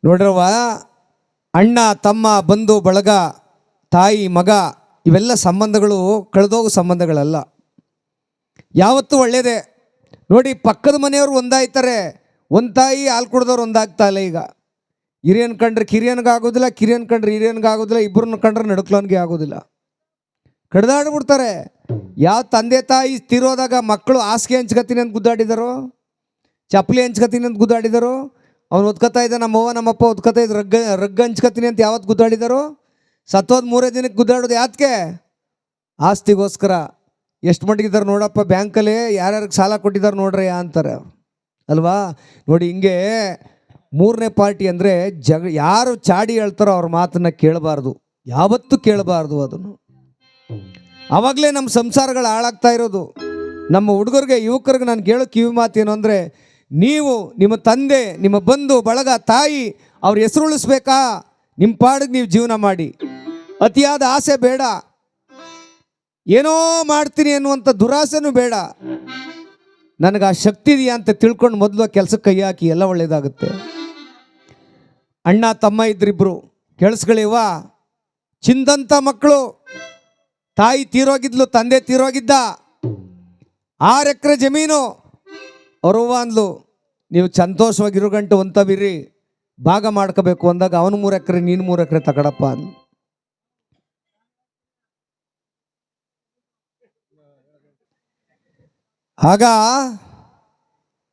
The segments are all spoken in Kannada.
ನೋಡ್ರವ, ಅಣ್ಣ ತಮ್ಮ ಬಂಧು ಬಳಗ ತಾಯಿ ಮಗ ಇವೆಲ್ಲ ಸಂಬಂಧಗಳು ಕಳೆದೋಗೋ ಸಂಬಂಧಗಳಲ್ಲ, ಯಾವತ್ತೂ ಒಳ್ಳೆಯದೇ. ನೋಡಿ, ಪಕ್ಕದ ಮನೆಯವರು ಒಂದಾಯ್ತಾರೆ, ಒಂದು ತಾಯಿ ಹಾಲು ಕುಡ್ದವ್ರು ಒಂದಾಗ್ತಾ ಇಲ್ಲ. ಈಗ ಹಿರಿಯನ್ ಕಂಡ್ರೆ ಕಿರಿಯನ್ಗಾಗೋದಿಲ್ಲ, ಕಿರಿಯನ್ ಕಂಡ್ರೆ ಹಿರಿಯನ್ಗಾಗೋದಿಲ್ಲ, ಇಬ್ಬರನ್ನ ಕಂಡ್ರೆ ನಡುಕ್ಲೋನ್ಗೆ ಆಗೋದಿಲ್ಲ, ಕಡ್ದಾಡ್ಬಿಡ್ತಾರೆ. ಯಾವ ತಂದೆ ತಾಯಿ ತೀರೋದಾಗ ಮಕ್ಕಳು ಹಾಸಿಗೆ ಹಂಚ್ಕತೀನಿ ಅಂತ ಗುದ್ದಾಡಿದಾರೋ, ಚಪ್ಪಲಿ ಹಂಚ್ಕತೀನಿ ಅಂತ ಗುದ್ದಾಡಿದಾರೋ, ಅವ್ನು ಒದ್ಕೋತಾ ಇದ್ದ, ನಮ್ಮವ್ವ ನಮ್ಮಪ್ಪ ಒದ್ಕೋತಾ ಇದ್ದು ರಗ್ಗ ಹಂಚ್ಕತೀನಿ ಅಂತ ಯಾವತ್ತು ಗುದ್ದಾಡಿದಾರೋ, ಸತ್ತೋದು 3 ದಿನಕ್ಕೆ ಗುದ್ದಾಡೋದು ಯಾತಕ್ಕೆ? ಆಸ್ತಿಗೋಸ್ಕರ. ಎಷ್ಟು ಮಟ್ಟಿಗಿದ್ದಾರೆ ನೋಡಪ್ಪ, ಬ್ಯಾಂಕಲ್ಲಿ ಯಾರ್ಯಾರಿಗೆ ಸಾಲ ಕೊಟ್ಟಿದ್ದಾರೆ ನೋಡ್ರಿ ಅಂತಾರೆ ಅಲ್ವಾ. ನೋಡಿ, ಹಿಂಗೆ 3ನೇ ಪಾರ್ಟಿ ಅಂದರೆ ಯಾರು ಚಾಡಿ ಹೇಳ್ತಾರೋ ಅವ್ರ ಮಾತನ್ನು ಕೇಳಬಾರ್ದು, ಯಾವತ್ತೂ ಕೇಳಬಾರ್ದು. ಅದನ್ನು ಆವಾಗಲೇ ನಮ್ಮ ಸಂಸಾರಗಳು ಹಾಳಾಗ್ತಾ ಇರೋದು. ನಮ್ಮ ಹುಡುಗರಿಗೆ ಯುವಕರಿಗೆ ನಾನು ಕೇಳೋ ಕಿವಿ ಮಾತೇನು ಅಂದರೆ, ನೀವು ನಿಮ್ಮ ತಂದೆ ನಿಮ್ಮ ಬಂಧು ಬಳಗ ತಾಯಿ ಅವ್ರ ಹೆಸರು ಉಳಿಸ್ಬೇಕಾ, ನಿಮ್ಮ ಪಾಡಿಗೆ ನೀವು ಜೀವನ ಮಾಡಿ. ಅತಿಯಾದ ಆಸೆ ಬೇಡ, ಏನೋ ಮಾಡ್ತೀನಿ ಅನ್ನುವಂಥ ದುರಾಸೆನೂ ಬೇಡ. ನನಗೆ ಆ ಶಕ್ತಿ ಇದೆಯಾ ಅಂತ ತಿಳ್ಕೊಂಡು ಮೊದಲು ಕೆಲಸಕ್ಕೆ ಕೈ ಹಾಕಿ, ಎಲ್ಲ ಒಳ್ಳೆಯದಾಗುತ್ತೆ. ಅಣ್ಣ ತಮ್ಮ ಇದ್ರಿಬ್ರು ಕೆಳಸ್ಗಳಿವ, ಚಿಂದಂಥ ಮಕ್ಕಳು. ತಾಯಿ ತೀರೋಗಿದ್ಲು, ತಂದೆ ತೀರೋಗಿದ್ದ. 6 ಎಕರೆ ಜಮೀನು. ಅವ್ರವ್ವ ಅಂದ್ಲು, ನೀವು ಸಂತೋಷವಾಗಿರೋ ಗಂಟು ಒಂತವಿರಿ, ಭಾಗ ಮಾಡ್ಕೋಬೇಕು ಅಂದಾಗ ಅವನು 3 ಎಕರೆ ನೀನು 3 ಎಕರೆ ತಗಡಪ್ಪ ಅಂದ್ಲು. ಆಗ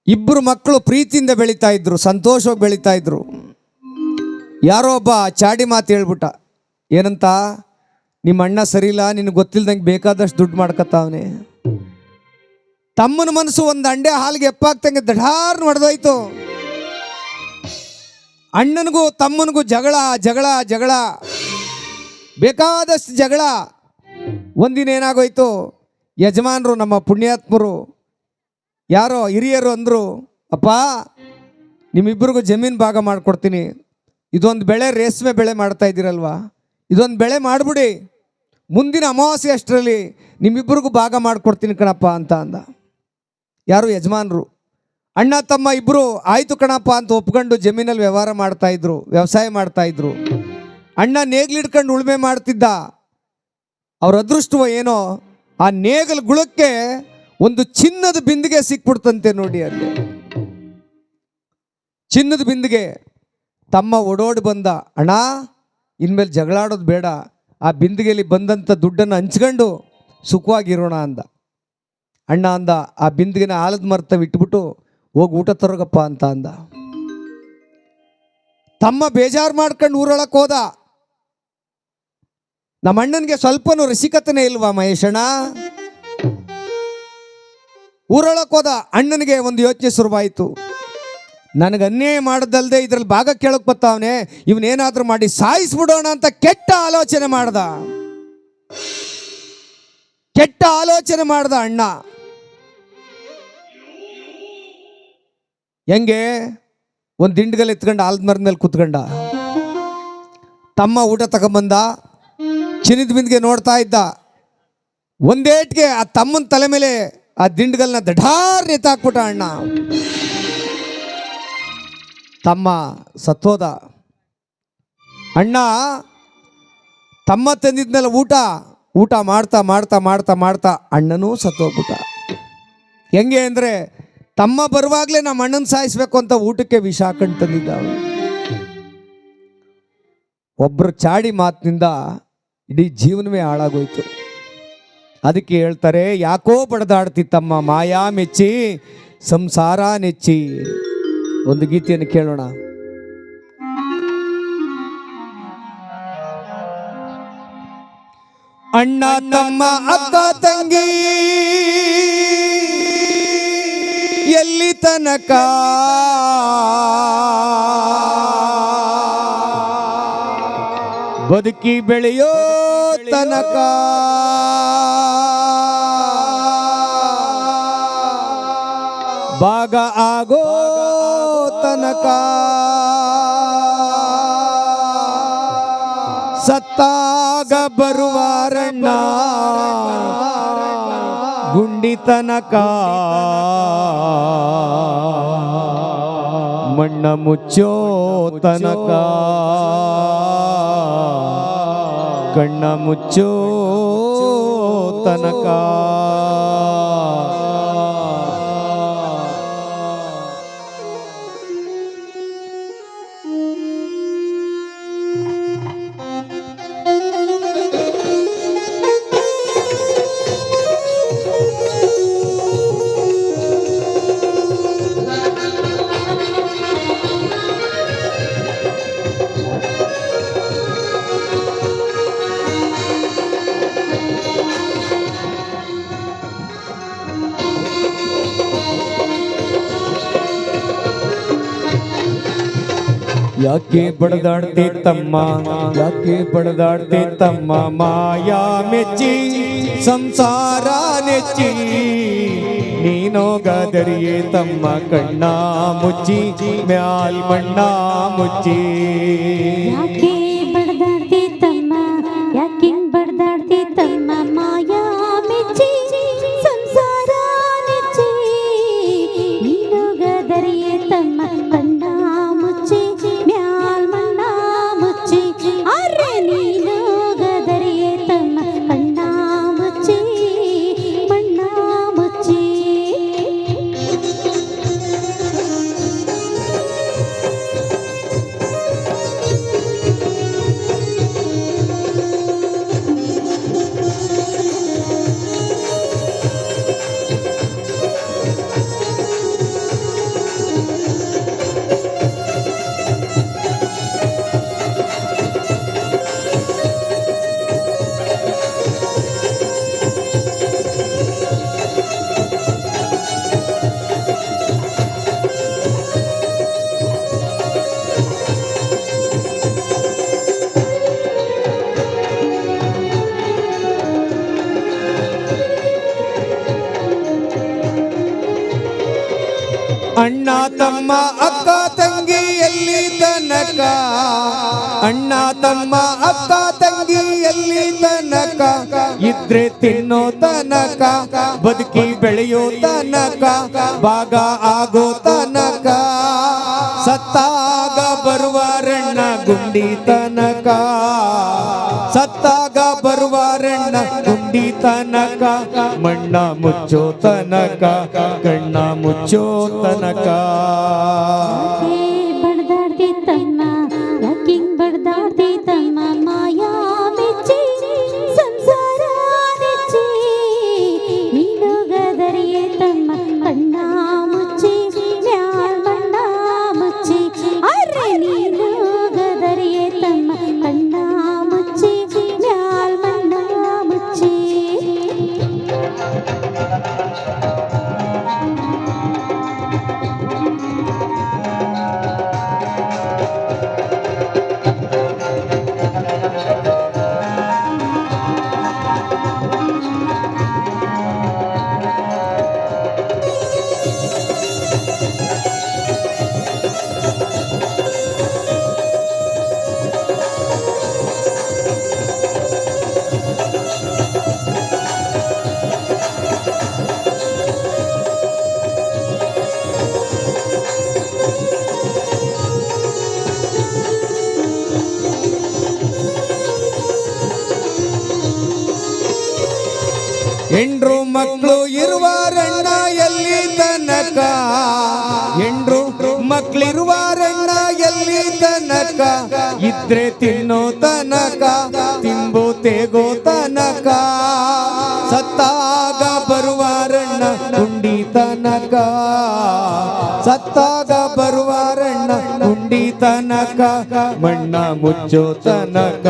ಇಬ್ಬರು ಮಕ್ಕಳು ಪ್ರೀತಿಯಿಂದ ಬೆಳೀತಾ ಇದ್ರು, ಸಂತೋಷವಾಗಿ ಬೆಳೀತಾ ಇದ್ರು. ಯಾರೋ ಒಬ್ಬ ಚಾಡಿ ಮಾತು ಹೇಳ್ಬಿಟ್ಟ, ಏನಂತ, ನಿಮ್ಮ ಅಣ್ಣ ಸರಿಯಿಲ್ಲ, ನಿನಗೆ ಗೊತ್ತಿಲ್ದಂಗೆ ಬೇಕಾದಷ್ಟು ದುಡ್ಡು ಮಾಡ್ಕತ್ತಾವನೆ. ತಮ್ಮನ ಮನಸ್ಸು ಒಂದು ಅಂಡೆ ಹಾಲಿಗೆ ಎಪ್ಪಾಗ್ತಂಗೆ ದಢಾರ್ ನಡೆದೋಯ್ತು. ಅಣ್ಣನಿಗೂ ತಮ್ಮನಿಗೂ ಜಗಳ ಜಗಳ ಜಗಳ, ಬೇಕಾದಷ್ಟು ಜಗಳ. ಒಂದಿನ ಏನಾಗೋಯ್ತು, ಯಜಮಾನರು ನಮ್ಮ ಪುಣ್ಯಾತ್ಮರು ಯಾರೋ ಹಿರಿಯರು ಅಂದರು, ಅಪ್ಪ ನಿಮ್ಮಿಬ್ಬರಿಗೂ ಜಮೀನು ಭಾಗ ಮಾಡಿಕೊಡ್ತೀನಿ, ಇದೊಂದು ಬೆಳೆ ರೇಷ್ಮೆ ಬೆಳೆ ಮಾಡ್ತಾ ಇದ್ದೀರಲ್ವ, ಇದೊಂದು ಬೆಳೆ ಮಾಡಿಬಿಡಿ, ಮುಂದಿನ ಅಮಾವಾಸ್ಯೆ ಅಷ್ಟರಲ್ಲಿ ನಿಮ್ಮಿಬ್ಬರಿಗೂ ಭಾಗ ಮಾಡಿಕೊಡ್ತೀನಿ ಕಣಪ್ಪ ಅಂತ ಅಂದ. ಯಾರು? ಯಜಮಾನರು. ಅಣ್ಣ ತಮ್ಮ ಇಬ್ಬರು ಆಯಿತು ಕಣಪ್ಪ ಅಂತ ಒಪ್ಕೊಂಡು ಜಮೀನಲ್ಲಿ ವ್ಯವಹಾರ ಮಾಡ್ತಾಯಿದ್ರು, ವ್ಯವಸಾಯ ಮಾಡ್ತಾಯಿದ್ರು. ಅಣ್ಣ ನೇಗ್ಲಿಡ್ಕೊಂಡು ಉಳುಮೆ ಮಾಡ್ತಿದ್ದ. ಅವ್ರ ಅದೃಷ್ಟವೋ ಏನೋ, ಆ ನೇಗಲು ಗುಳಕ್ಕೆ ಒಂದು ಚಿನ್ನದ ಬಿಂದಿಗೆ ಸಿಕ್ಬಿಡ್ತಂತೆ. ನೋಡಿ, ಅಲ್ಲಿ ಚಿನ್ನದ ಬಿಂದಿಗೆ. ತಮ್ಮ ಓಡೋಡಿ ಬಂದ, ಅಣ್ಣ ಇನ್ಮೇಲೆ ಜಗಳಾಡೋದು ಬೇಡ, ಆ ಬಿಂದಿಗೆಯಲ್ಲಿ ಬಂದಂಥ ದುಡ್ಡನ್ನು ಹಂಚ್ಕೊಂಡು ಸುಖವಾಗಿರೋಣ ಅಂದ. ಅಣ್ಣ ಅಂದ, ಆ ಬಿಂದಿಗೆನ ಆಲದ ಮರತ ಇಟ್ಬಿಟ್ಟು ಹೋಗಿ ಊಟ ತರೋಗಪ್ಪ ಅಂತ ಅಂದ. ತಮ್ಮ ಬೇಜಾರು ಮಾಡ್ಕೊಂಡು ಊರೊಳಕ್ಕೆ ಹೋದ. ನಮ್ಮ ಅಣ್ಣನಿಗೆ ಸ್ವಲ್ಪನೂ ರಸಿಕತೆನೇ ಇಲ್ವಾ ಮಹೇಶಣ್ಣ? ಊರೊಳಕ್ಕೆ ಹೋದ. ಅಣ್ಣನಿಗೆ ಒಂದು ಯೋಚನೆ ಶುರುವಾಯಿತು, ನನಗೆ ಅನ್ಯಾಯ ಮಾಡೋದಲ್ಲದೆ ಇದ್ರಲ್ಲಿ ಭಾಗ ಕೇಳಕ್ಕೆ ಬರ್ತಾವನೆ, ಇವನೇನಾದ್ರೂ ಮಾಡಿ ಸಾಯಿಸ್ಬಿಡೋಣ ಅಂತ ಕೆಟ್ಟ ಆಲೋಚನೆ ಮಾಡ್ದ. ಕೆಟ್ಟ ಆಲೋಚನೆ ಮಾಡ್ದ ಅಣ್ಣ. ಹೆಂಗೆ? ಒಂದು ದಿಂಡ್ಗಲ್ ಎತ್ಕೊಂಡು ಆಲದ ಮರದ ಮೇಲೆ ಕುತ್ಕೊಂಡ. ತಮ್ಮ ಊಟ ತಗೊಂಬಂದ, ಚಿನ್ನದ ಬಿಂದಿಗೆ ನೋಡ್ತಾ ಇದ್ದ. ಒಂದೇಟ್ಗೆ ಆ ತಮ್ಮನ ತಲೆ ಮೇಲೆ ಆ ದಿಂಡ್ಗಲ್ನ ದಢಾರ್ ಎತ್ತಾಕ್ಬಿಟ್ಟ ಅಣ್ಣ. ತಮ್ಮ ಸತ್ತೋದ. ಅಣ್ಣ ತಮ್ಮ ತಂದಿದ್ಮೇಲೆ ಊಟ ಮಾಡ್ತಾ ಮಾಡ್ತಾ ಮಾಡ್ತಾ ಮಾಡ್ತಾ ಅಣ್ಣನೂ ಸತ್ತೋಗ್ಬಿಟ್ಟ. ಹೆಂಗೆ ಅಂದರೆ, ತಮ್ಮ ಬರುವಾಗಲೇ ನಮ್ಮ ಅಣ್ಣನ ಸಾಯಿಸ್ಬೇಕು ಅಂತ ಊಟಕ್ಕೆ ವಿಷ ಹಾಕೊಂಡು ತಂದಿದ್ದ. ಒಬ್ಬರು ಚಾಡಿ ಮಾತಿನಿಂದ ಇಡೀ ಜೀವನವೇ ಹಾಳಾಗೋಯ್ತು. ಅದಕ್ಕೆ ಹೇಳ್ತಾರೆ, ಯಾಕೋ ಬಡದಾಡ್ತಿತ್ತಮ್ಮ ಮಾಯಾ ಮೆಚ್ಚಿ ಸಂಸಾರ ನೆಚ್ಚಿ. ಒಂದು ಗೀತೆಯನ್ನು ಕೇಳೋಣ. ಅಣ್ಣ ತಮ್ಮ ಅಕ್ಕ ತಂಗಿ ಎಲ್ಲಿ ತನಕ ಬದುಕಿ ಬೆಳೆಯೋ ತನಕ ಭಾಗ ಆಗೋ ತನಕ ಸತ್ತಾಗ ಬರುವಾರಣ್ಣ ಗುಂಡಿ ತನಕ ಮಣ್ಣ ಮುಚ್ಚೋ ತನಕ ಕಣ್ಣ ಮುಚ್ಚೋ ತನಕ ಯಾಕೆ ಬಡದಾಡ್ತಿ ತಮ್ಮ ಯಾಕೆ ಬಡದಾಡ್ತಿ ತಮ್ಮ ಮಾಯಾ ಮೆಚ್ಚಿ ಸಂಸಾರ ನೆಚ್ಚಿ ನೀನೋಗದರಿಯೇ ತಮ್ಮ ಕಣ್ಣ ಮುಚ್ಚಿ ಮ್ಯಾಲ್ ಮಣ್ಣ ಮುಚ್ಚಿ ಯಾಕೆ ಬಡದಾಡ್ತಿ ತಮ್ಮ ಯಾಕೆ ಬಡದಾಡ್ತಿ ತಮ್ಮ ಮಾಯಾ ಮೆಚ್ಚಿ ಸಂಸಾರ ನೆಚ್ಚಿ ನೀನೋಗದರಿಯೇ ತಮ್ಮ ಕಣ್ಣ ಮುಚ್ಚಿ ಮ್ಯಾಲ್ ಮಣ್ಣ ಮುಚ್ಚಿ ಅರೆ ನೀನೋಗದರಿಯೇ ತಮ್ಮ ಕಣ್ಣ ಮುಚ್ಚಿ ಮಣ್ಣ ಮುಚ್ಚಿ ಅಣ್ಣ ತಮ್ಮ ಅಕ್ಕ ತಂಗಿ ಎಲ್ಲಿ ತನಕ ಅಣ್ಣ ತಮ್ಮ ಅಕ್ಕ ತಂಗಿ ಎಲ್ಲಿ ತನಕ ಇದ್ರೆ ತಿನ್ನೋ ತನಕ ಬದುಕಿ ಬೆಳೆಯೋ ತನಕ ಭಾಗ ಆಗೋ ತನಕ ಸತ್ತಾಗ ಬರುವರಣ್ಣ ಗುಂಡಿ ತನಕ ಸತ್ತಾಗ ಬರುವರಣ್ಣ ಗುಂಡಿ ತನಕ ಮಣ್ಣ ಮುಚ್ಚೋ ತನಕ ಕಣ್ಣ ಮುಚ್ಚೋ ತನಕ ಬಡದಾಡ್ತಿ ತಮ್ಮ ಯಾಕಿಂಗ್ ಬಡದಾಡ್ತಿ ತಮ್ಮ ಮಾಯಾ ಮೆಚ್ಚಿ ಸಂಸಾರ ನೆಚ್ಚಿ ನೀನೋಗದರಿಯೇ ತಮ್ಮ ಕಣ್ಣ ಮುಚ್ಚಿ ಮ್ಯಾಲ್ ಮಣ್ಣ ಮುಚ್ಚಿ ಅರೆ ನೀನೋಗದರಿಯೇ ತಮ್ಮ ಕಣ್ಣ ಮುಚ್ಚಿ ಮ್ಯಾಲ್ ಮಣ್ಣ ಮುಚ್ಚಿ ಹೆಂಡ್ರು ಮಕ್ಕಳು ಇರುವಾರಣ್ಣ ಎಲ್ಲಿ ತನಕ ಹೆಂಡ್ರು ಮಕ್ಕಳಿರುವಾರಣ್ಣ ಎಲ್ಲಿ ತನಕ ಇದ್ರೆ ತಿನ್ನೋ ತನಕ ತಿಂಬೋ ತೇಗೋ ತನಕ ಸತ್ತಾಗ ಬರುವಾರಣ್ಣ ಗುಂಡಿ ತನಕ ಸತ್ತಾಗ ಬರುವಾರಣ್ಣ ಗುಂಡಿ ತನಕ ಮಣ್ಣ ಮುಚ್ಚೋ ತನಕ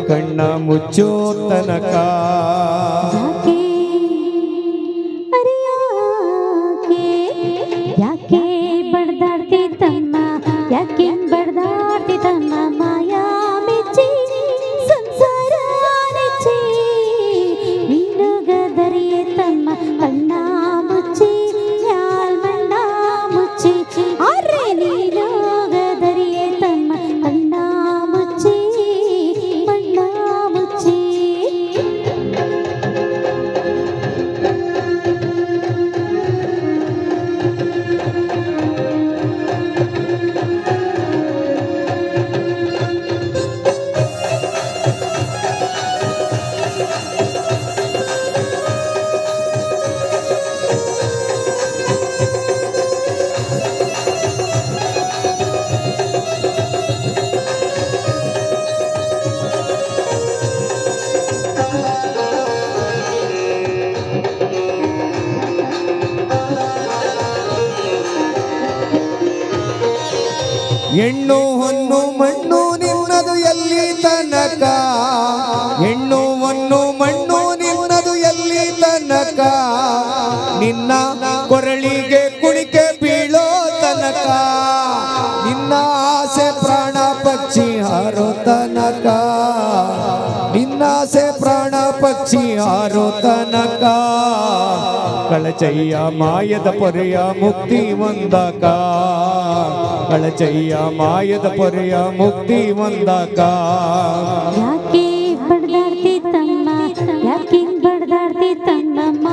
ಕಣ್ಣ ಮುಚ್ಚೋ ತನಕ ಯಾಕೆ ಬಡದಾಡ್ತಿ ತಮ್ಮ ಯಾಕೆ ಬಡದಾಡ್ತಿ ತಮ್ಮ ಮಾಯಾ ಮೆಚ್ಚಿ ಸಂಸಾರ ನೆಚ್ಚಿ ನೀನೋಗದರಿಯೇ ತಮ್ಮ ಕಣ್ಣ ಮುಚ್ಚಿ ಮ್ಯಾಲ್ ಮಣ್ಣ ಮುಚ್ಚಿ ಅರೆ ನೀನೋಗದರಿಯೇ ತಮ್ಮ ಕಣ್ಣ ಮುಚ್ಚಿ ಮಣ್ಣ ಮುಚ್ಚಿ ಹೆಣ್ಣು ಹೊನ್ನು ಮಣ್ಣು ನಿನ್ನದು ಎಲ್ಲಿ ತನಕ, ಹೆಣ್ಣು ಹೊನ್ನು ಮಣ್ಣು ನಿನ್ನದು ಎಲ್ಲಿ ತನಕ, ನಿನ್ನ ಕೊರಳಿಗೆ ಕುಣಿಕೆ ಬೀಳೋ ತನಕ, ನಿನ್ನ ಆಸೆ ಪ್ರಾಣ ಪಕ್ಷಿ ಹಾರೋ ತನಕ, ನಿನ್ನ ಆಸೆ ಪ್ರಾಣ ಪಕ್ಷಿ ಹಾರೋ ತನಕ, ಕಳಚಯ್ಯ ಮಾಯದ ಪೊರೆಯ ಮುಕ್ತಿ ಒಂದಕ, ಕಳಚಯ್ಯ ಮಾಯದ ಪೊರೆಯ ಮುಕ್ತಿ ಒಂದಕ. ಯಾಕೆ ಬಡ್ದಾಡ್ತಿ ತಮ್ಮ, ಯಾಕೆ ಬಡ್ದಾಡ್ತಿ ತಮ್ಮ